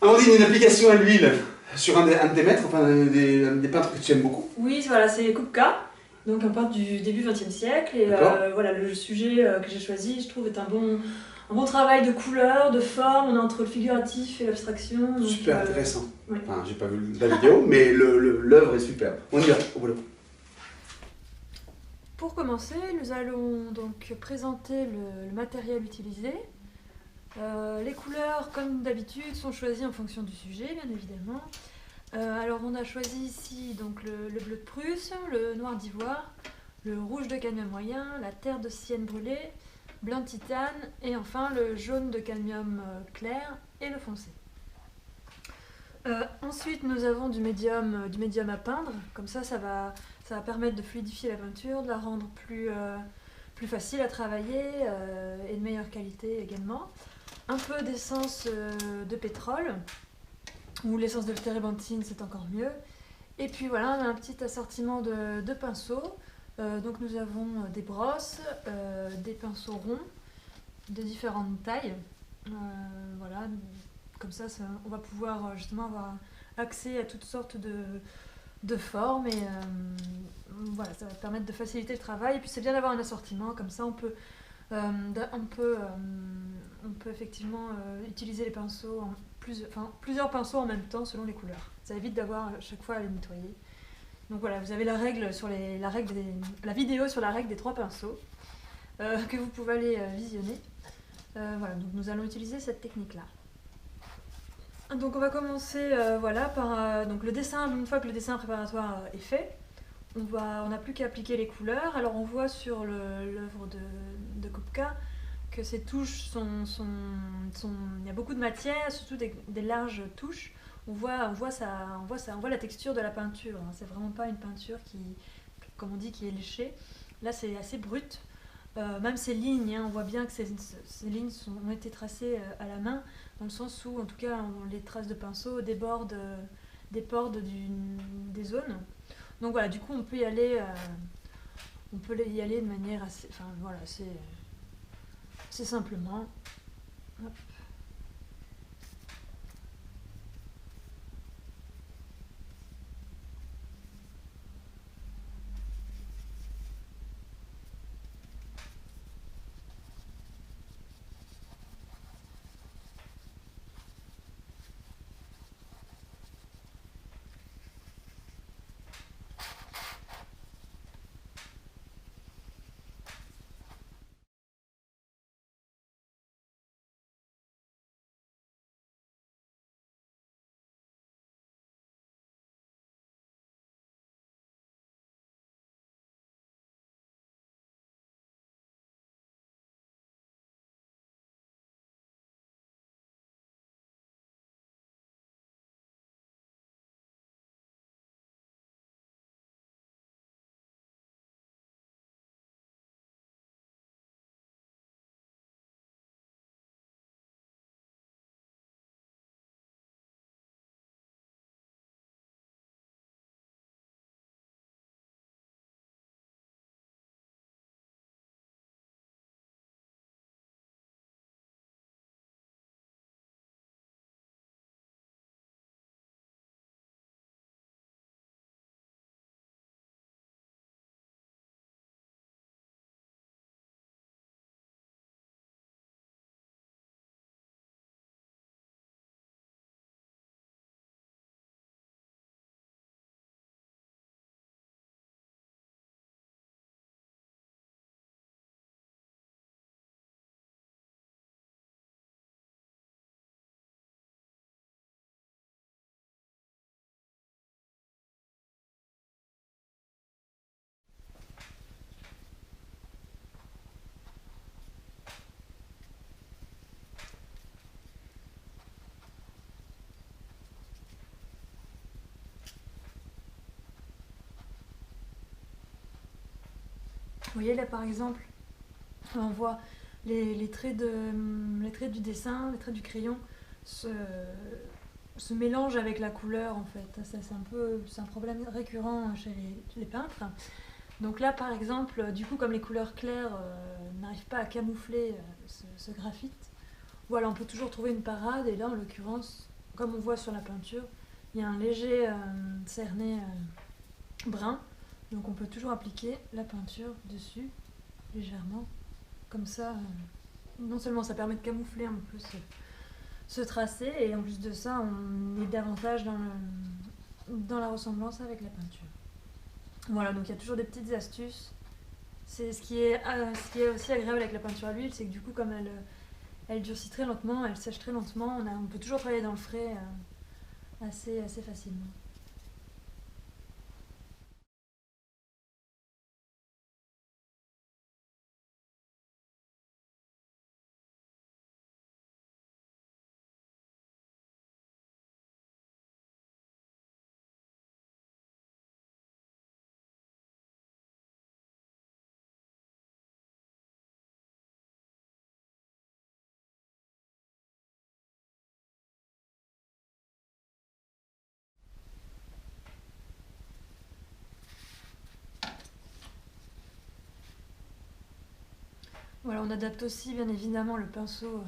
Amandine, une application à l'huile sur un de tes maîtres, enfin des peintres que tu aimes beaucoup. Oui, voilà, c'est Kupka, donc un peintre du début XXe siècle. Et voilà, le sujet que j'ai choisi, je trouve, est un bon travail de couleur, de forme. On est entre le figuratif et l'abstraction. Super intéressant. Ouais. Enfin, j'ai pas vu la vidéo, mais l'œuvre est superbe. On y va, au boulot. Pour commencer, nous allons donc présenter le matériel utilisé. Les couleurs, comme d'habitude, sont choisies en fonction du sujet, bien évidemment. Alors on a choisi ici donc le bleu de Prusse, le noir d'ivoire, le rouge de cadmium moyen, la terre de sienne brûlée, blanc de titane et enfin le jaune de cadmium clair et le foncé. Ensuite nous avons du médium à peindre, comme ça va permettre de fluidifier la peinture, de la rendre plus facile à travailler et de meilleure qualité également. Un peu d'essence de pétrole, ou l'essence de térébenthine, c'est encore mieux. Et puis voilà, on a un petit assortiment de pinceaux. Donc nous avons des brosses, des pinceaux ronds de différentes tailles. Voilà, comme ça, on va pouvoir justement avoir accès à toutes sortes de formes. Et voilà, ça va permettre de faciliter le travail. Et puis c'est bien d'avoir un assortiment, comme ça on peut effectivement utiliser les pinceaux, plusieurs pinceaux en même temps selon les couleurs. Ça évite d'avoir à chaque fois à les nettoyer. Donc voilà, vous avez la vidéo sur la règle des 3 pinceaux que vous pouvez aller visionner. Voilà, donc nous allons utiliser cette technique-là. Donc on va commencer voilà, par donc le dessin. Une fois que le dessin préparatoire est fait, on n'a plus qu'à appliquer les couleurs. Alors on voit sur l'œuvre de Kupka que ces touches il y a beaucoup de matière, surtout des larges touches. On voit la texture de la peinture. C'est vraiment pas une peinture comme on dit, qui est léchée. Là c'est assez brut. Même ces lignes, on voit bien que ces lignes ont été tracées à la main, dans le sens où en tout cas les traces de pinceau débordent des zones. Donc voilà, du coup on peut y aller de manière assez, enfin voilà, c'est simplement. Hop. Vous voyez là par exemple, on voit les traits du dessin, les traits du crayon se mélangent avec la couleur en fait. C'est un problème récurrent chez les peintres. Donc là par exemple, du coup comme les couleurs claires n'arrivent pas à camoufler ce graphite, voilà, on peut toujours trouver une parade, et là en l'occurrence comme on voit sur la peinture, il y a un léger cerné brun. Donc on peut toujours appliquer la peinture dessus, légèrement. Comme ça, non seulement ça permet de camoufler un peu ce tracé, et en plus de ça, on est davantage dans la ressemblance avec la peinture. Voilà, donc il y a toujours des petites astuces. C'est ce qui est aussi agréable avec la peinture à l'huile, c'est que du coup, comme elle durcit très lentement, elle sèche très lentement, on peut toujours travailler dans le frais assez facilement. Voilà, on adapte aussi bien évidemment le pinceau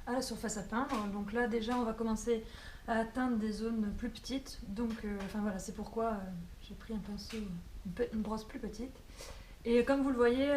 à la surface à peindre. Donc là déjà on va commencer à atteindre des zones plus petites. Donc enfin voilà, c'est pourquoi j'ai pris un pinceau, une brosse plus petite. Et comme vous le voyez,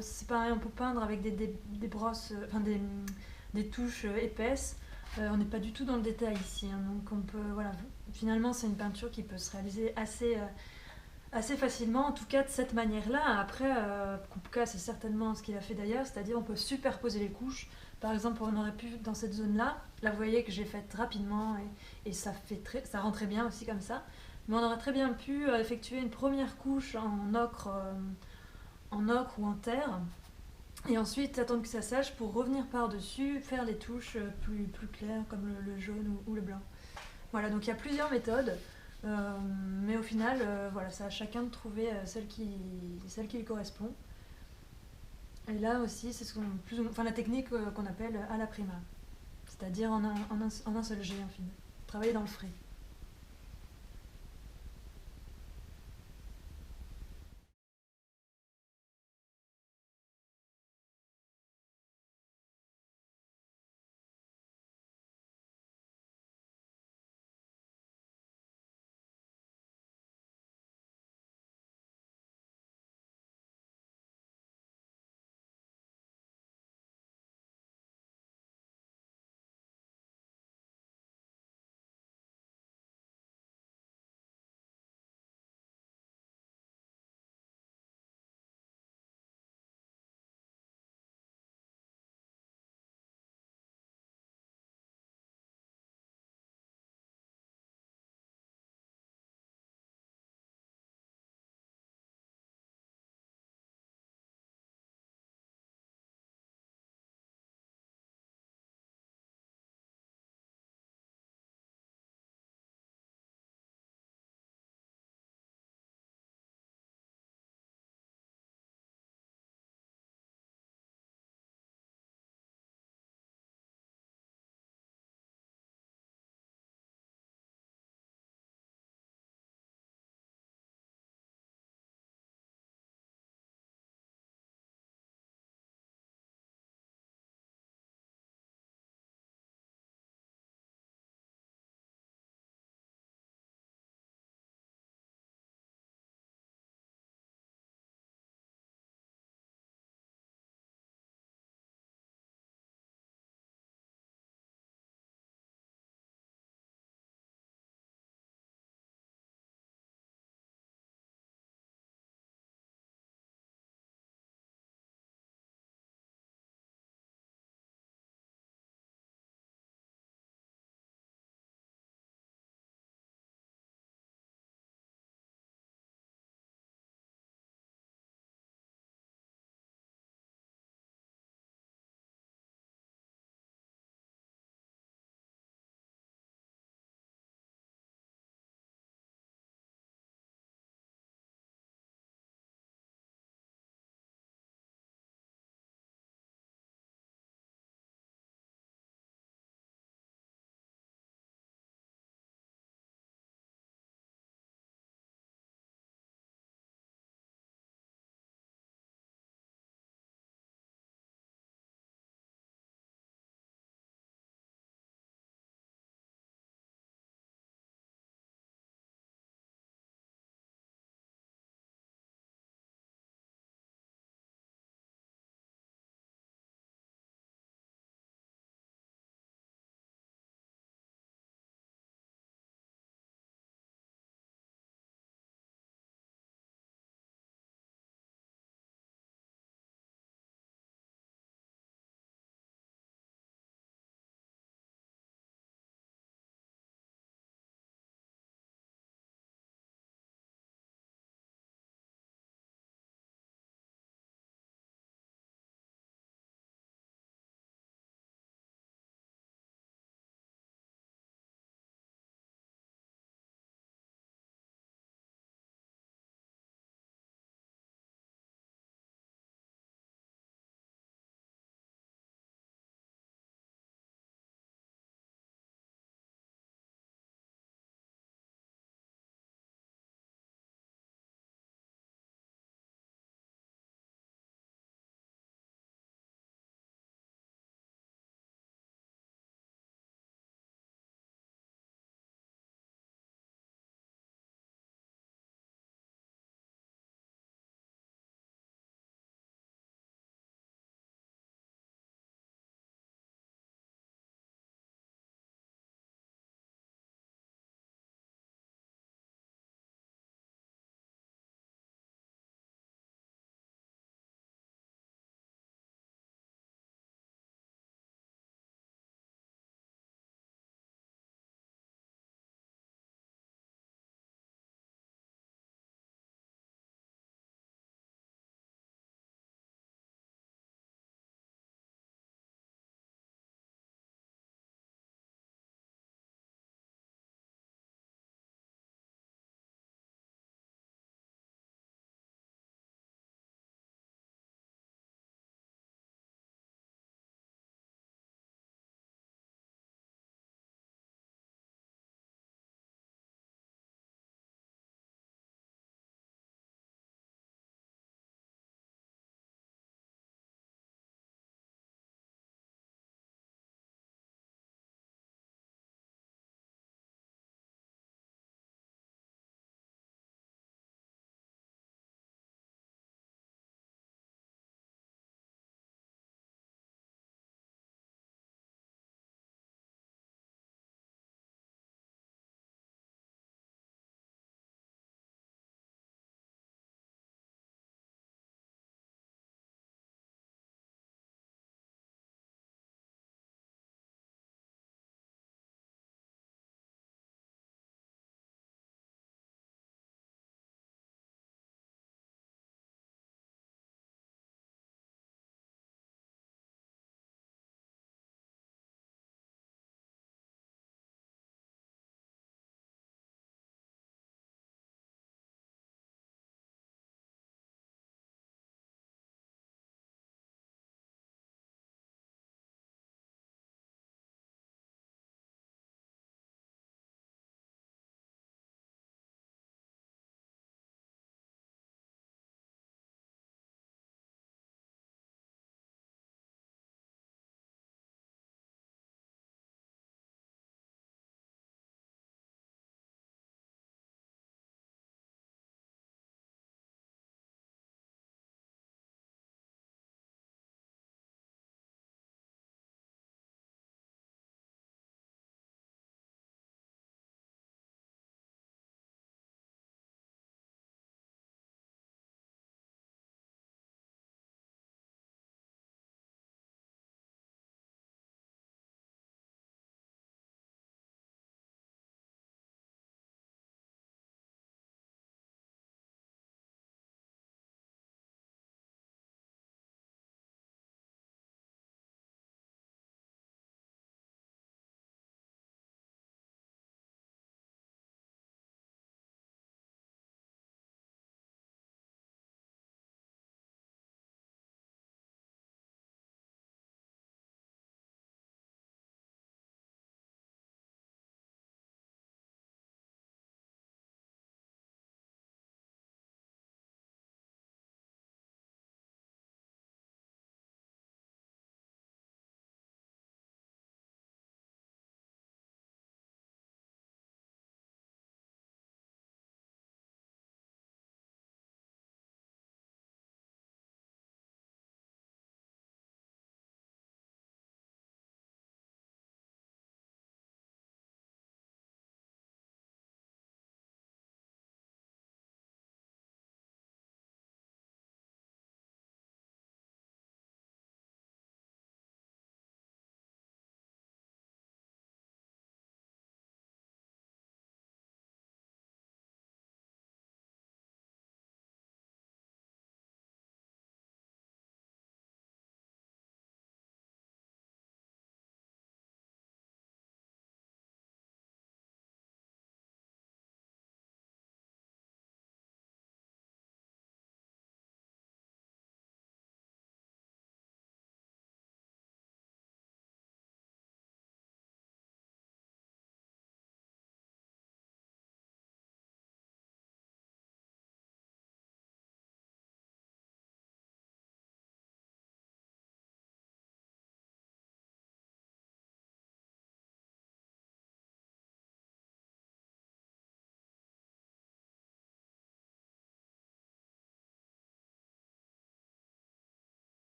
c'est pareil, on peut peindre avec des brosses, enfin des touches épaisses. On n'est pas du tout dans le détail ici, hein. Donc on peut, voilà, finalement c'est une peinture qui peut se réaliser assez facilement, en tout cas de cette manière-là. Après, Kupka, c'est certainement ce qu'il a fait d'ailleurs, c'est-à-dire on peut superposer les couches. Par exemple, on aurait pu, dans cette zone-là, là vous voyez que j'ai faite rapidement et ça rend très bien aussi comme ça. Mais on aurait très bien pu effectuer une première couche en ocre ou en terre, et ensuite attendre que ça sèche pour revenir par-dessus, faire les touches plus claires comme le jaune ou le blanc. Voilà, donc il y a plusieurs méthodes, mais au final, voilà, c'est à chacun de trouver celle qui lui correspond. Et là aussi, c'est enfin, la technique qu'on appelle à la prima, c'est-à-dire en un seul jet, en fait. Travailler dans le frais.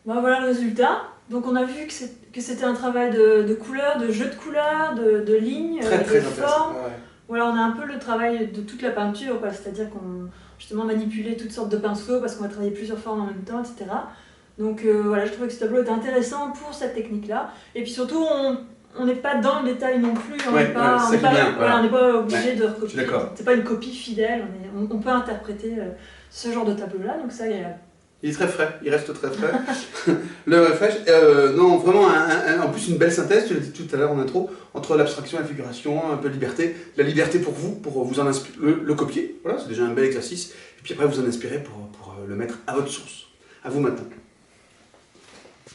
Ben voilà le résultat. Donc on a vu que c'était un travail de couleurs, de jeu de couleurs, de lignes, Très de intéressant. formes. Ouais. Voilà, on a un peu le travail de toute la peinture, c'est-à-dire qu'on justement manipulait toutes sortes de pinceaux parce qu'on va travailler plusieurs formes en même temps, etc. Donc voilà, je trouvais que ce tableau était intéressant pour cette technique-là. Et puis surtout, on n'est pas dans le détail non plus, on n'est pas, c'est bien. voilà, on n'est pas obligé de Je recopier. suis d'accord. C'est pas une copie fidèle, on peut interpréter ce genre de tableau-là, donc c'est agréable. Il est très frais, il reste très frais. Le refresh, non, vraiment, en plus une belle synthèse, tu l'as dit tout à l'heure en intro, entre l'abstraction et la figuration, un peu de liberté. La liberté pour vous en inspirer, le copier, voilà, c'est déjà un bel exercice. Et puis après, vous en inspirer pour le mettre à votre source. À vous maintenant.